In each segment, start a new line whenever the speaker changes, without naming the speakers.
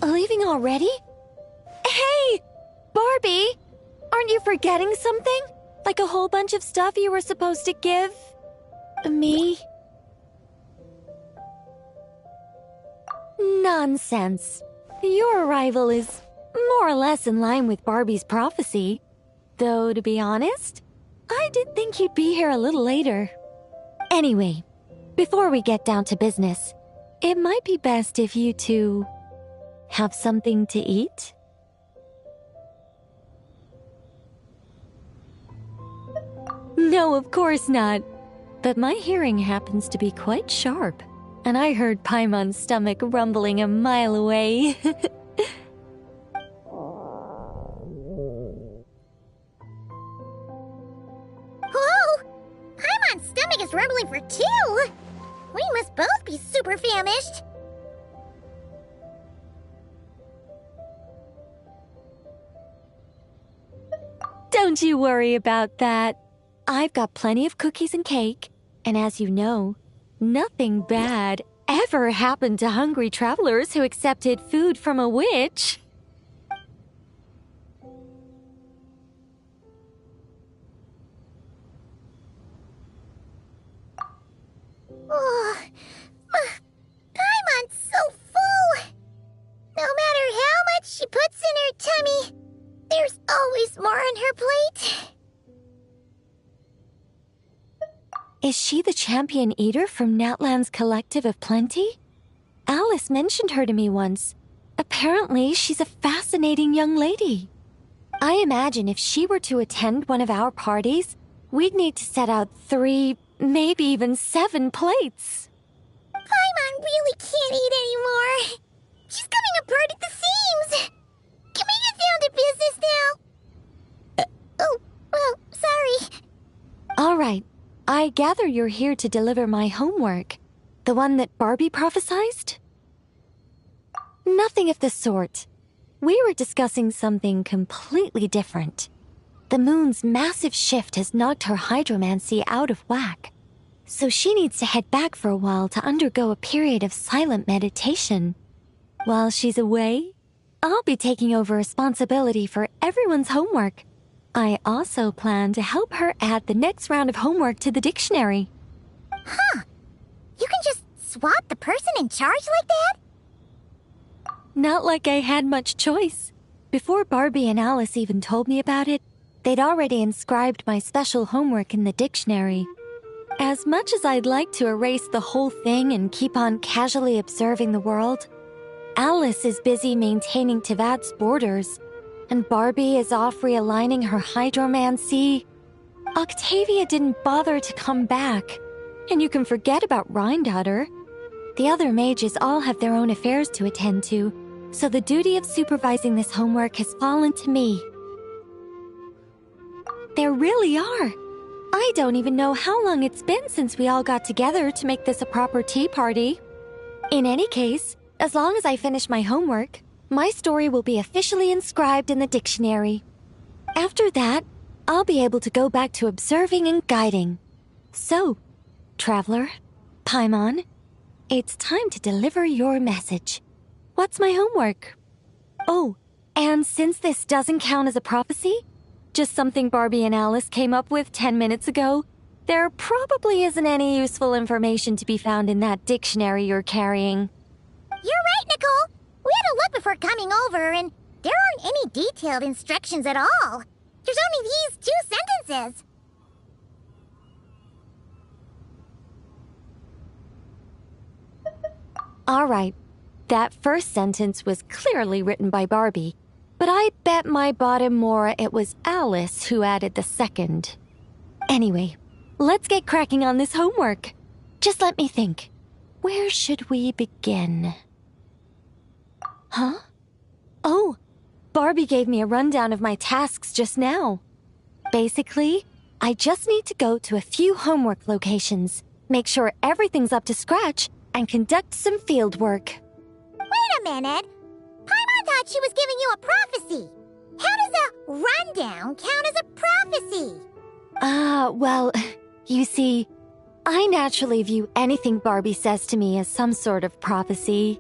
Leaving already? Hey! Barbie! Aren't you forgetting something? Like a whole bunch of stuff you were supposed to give me? Nonsense. Your arrival is more or less in line with Barbie's prophecy. Though, to be honest, I did think you'd be here a little later. Anyway, before we get down to business, it might be best if you two have something to eat? No, of course not. But my hearing happens to be quite sharp, and I heard Paimon's stomach rumbling a mile away.
Whoa! Paimon's stomach is rumbling for two! We must both be super famished!
Don't you worry about that. I've got plenty of cookies and cake, and as you know, nothing bad ever happened to hungry travelers who accepted food from a witch.
Oh, Paimon's so full! No matter how much she puts in her tummy, there's always more on her plate.
Is she the champion eater from Natlan's Collective of Plenty? Alice mentioned her to me once. Apparently, she's a fascinating young lady. I imagine if she were to attend one of our parties, we'd need to set out 3, maybe even 7 plates.
Paimon really can't eat anymore. She's coming apart at the seams. Can we get down to business now? Oh, well, sorry.
All right. I gather you're here to deliver my homework. The one that Barbie prophesized? Nothing of the sort. We were discussing something completely different. The moon's massive shift has knocked her hydromancy out of whack. So she needs to head back for a while to undergo a period of silent meditation. While she's away, I'll be taking over responsibility for everyone's homework. I also plan to help her add the next round of homework to the dictionary.
Huh. You can just swap the person in charge like that?
Not like I had much choice. Before Barbie and Alice even told me about it, they'd already inscribed my special homework in the dictionary. As much as I'd like to erase the whole thing and keep on casually observing the world, Alice is busy maintaining Tevad's borders, and Barbie is off realigning her hydromancy. Octavia didn't bother to come back, and you can forget about Rhindaughter. The other mages all have their own affairs to attend to, so the duty of supervising this homework has fallen to me. There really are. I don't even know how long it's been since we all got together to make this a proper tea party. In any case, as long as I finish my homework, my story will be officially inscribed in the dictionary. After that, I'll be able to go back to observing and guiding. So, Traveler, Paimon, it's time to deliver your message. What's my homework? Oh, and since this doesn't count as a prophecy, just something Barbie and Alice came up with 10 minutes ago, there probably isn't any useful information to be found in that dictionary you're carrying.
You're right, Nicole. We had a look before coming over, and there aren't any detailed instructions at all. There's only these 2 sentences.
All right, that first sentence was clearly written by Barbie, but I bet my bottom more it was Alice who added the second. Anyway, let's get cracking on this homework. Just let me think. Where should we begin? Huh? Oh, Barbie gave me a rundown of my tasks just now. Basically, I just need to go to a few homework locations, make sure everything's up to scratch, and conduct some field work.
Wait a minute. Paimon thought she was giving you a prophecy. How does a rundown count as a prophecy?
Well, you see, I naturally view anything Barbie says to me as some sort of prophecy.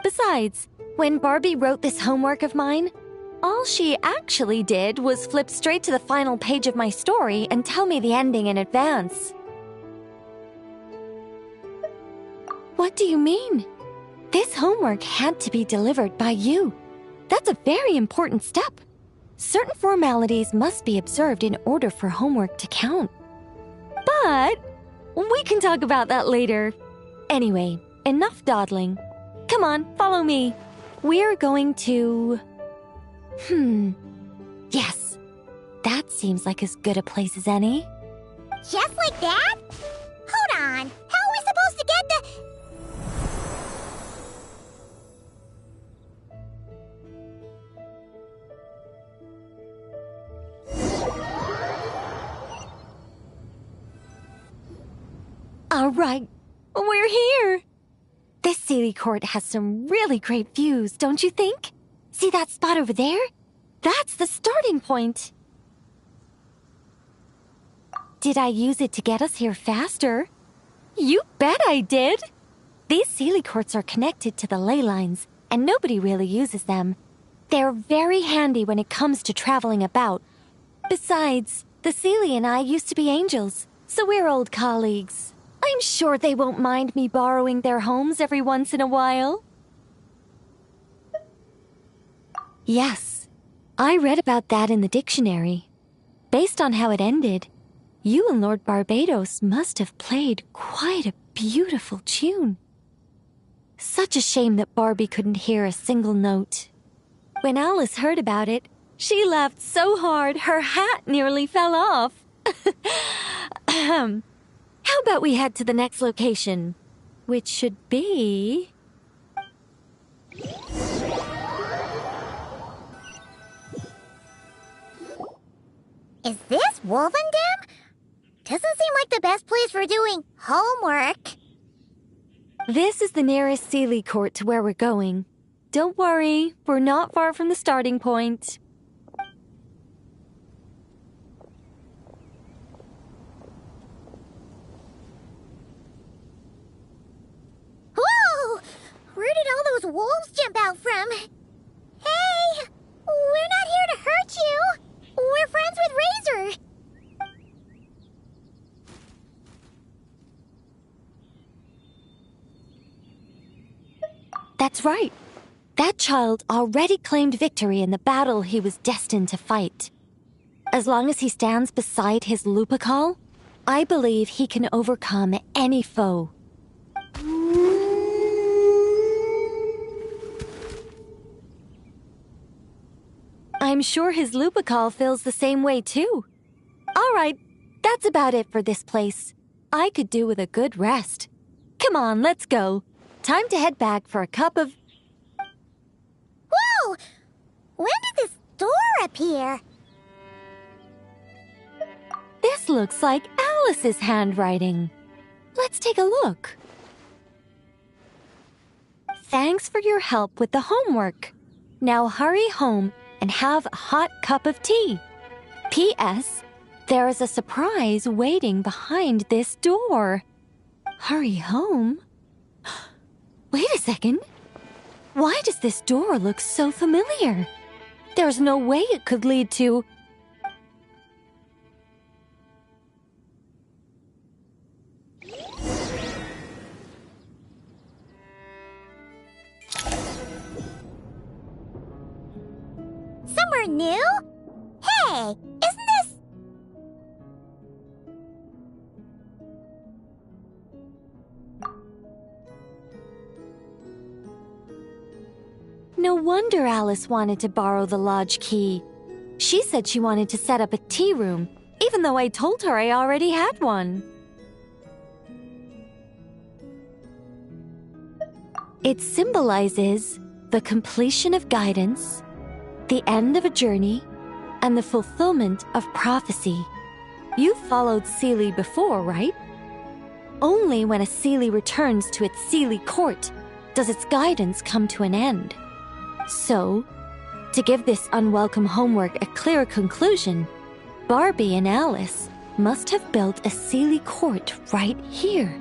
Besides, when Barbie wrote this homework of mine, all she actually did was flip straight to the final page of my story and tell me the ending in advance. What do you mean? This homework had to be delivered by you. That's a very important step. Certain formalities must be observed in order for homework to count. But we can talk about that later. Anyway, enough dawdling. Come on, follow me. We're going to... Yes, that seems like as good a place as any.
Just like that? Hold on. How are we supposed to get the...
All right, we're here. This Sealy Court has some really great views, don't you think? See that spot over there? That's the starting point. Did I use it to get us here faster? You bet I did. These Sealy Courts are connected to the ley lines, and nobody really uses them. They're very handy when it comes to traveling about. Besides, the Sealy and I used to be angels, so we're old colleagues. I'm sure they won't mind me borrowing their homes every once in a while. Yes, I read about that in the dictionary. Based on how it ended, you and Lord Barbados must have played quite a beautiful tune. Such a shame that Barbie couldn't hear a single note. When Alice heard about it, she laughed so hard her hat nearly fell off. How about we head to the next location, which should be...
Is this Wolvendam? Doesn't seem like the best place for doing homework.
This is the nearest Sealy Court to where we're going. Don't worry, we're not far from the starting point.
Whoa! Where did all those wolves jump out from? Hey! We're not here to hurt you! We're friends with Razor!
That's right. That child already claimed victory in the battle he was destined to fight. As long as he stands beside his Lupical, I believe he can overcome any foe. I'm sure his Lupical feels the same way too. All right, that's about it for this place. I could do with a good rest. Come on, let's go. Time to head back for a cup of...
Whoa! When did this door appear?
This looks like Alice's handwriting. Let's take a look. Thanks for your help with the homework. Now hurry home and have a hot cup of tea. P.S. There is a surprise waiting behind this door. Hurry home? Wait a second. Why does this door look so familiar? There's no way it could lead to...
Somewhere new? Hey, isn't this...
No wonder Alice wanted to borrow the lodge key. She said she wanted to set up a tea room, even though I told her I already had one. It symbolizes the completion of guidance, the end of a journey, and the fulfillment of prophecy. You've followed Seelie before, right? Only when a Seelie returns to its Seelie court does its guidance come to an end. So, to give this unwelcome homework a clear conclusion, Barbie and Alice must have built a Seelie court right here.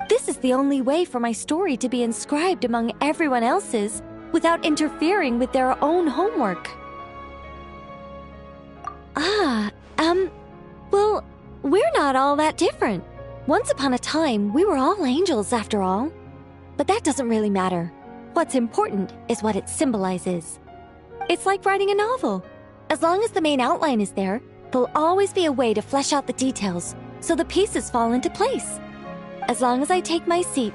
This is the only way for my story to be inscribed among everyone else's without interfering with their own homework. Well, we're not all that different. Once upon a time, we were all angels after all. But that doesn't really matter. What's important is what it symbolizes. It's like writing a novel. As long as the main outline is there, there'll always be a way to flesh out the details so the pieces fall into place. As long as I take my seat,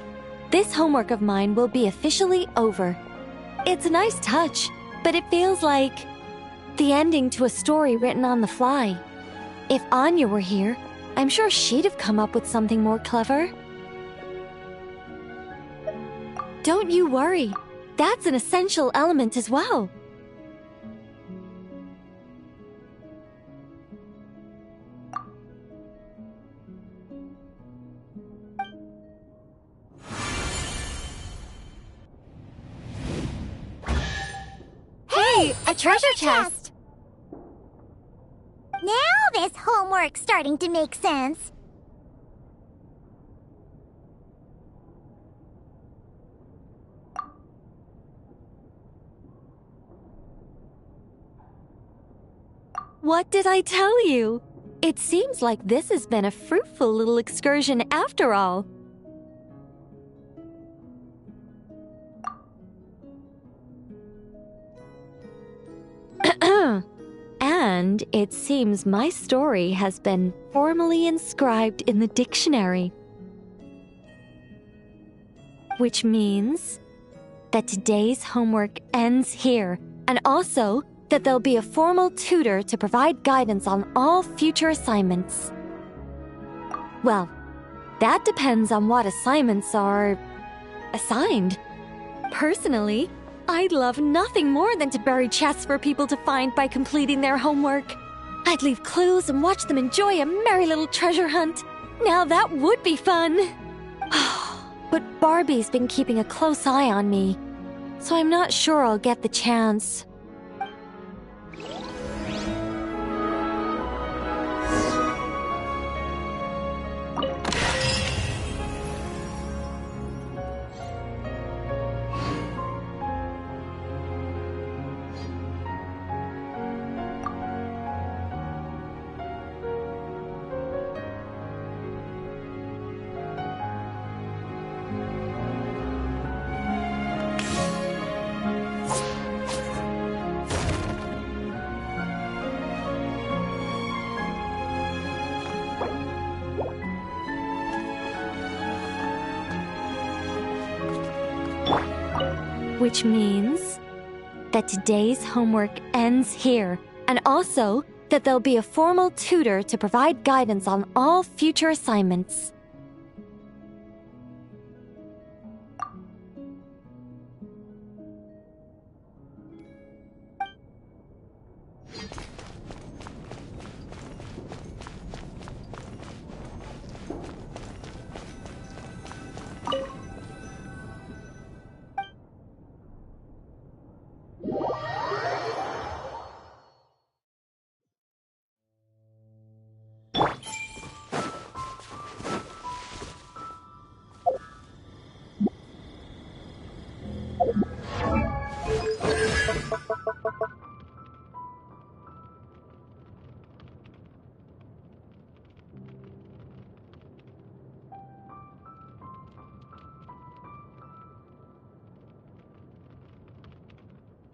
this homework of mine will be officially over. It's a nice touch, but it feels like the ending to a story written on the fly. If Anya were here, I'm sure she'd have come up with something more clever. Don't you worry. That's an essential element as well.
Hey, a treasure chest! Now this homework's starting to make sense.
What did I tell you? It seems like this has been a fruitful little excursion after all. And it seems my story has been formally inscribed in the dictionary. Which means that today's homework ends here, and also that there'll be a formal tutor to provide guidance on all future assignments. Well, that depends on what assignments are assigned. Personally, I'd love nothing more than to bury chests for people to find by completing their homework. I'd leave clues and watch them enjoy a merry little treasure hunt. Now that would be fun. But Barbie's been keeping a close eye on me, so I'm not sure I'll get the chance. Which means that today's homework ends here, and also that there'll be a formal tutor to provide guidance on all future assignments.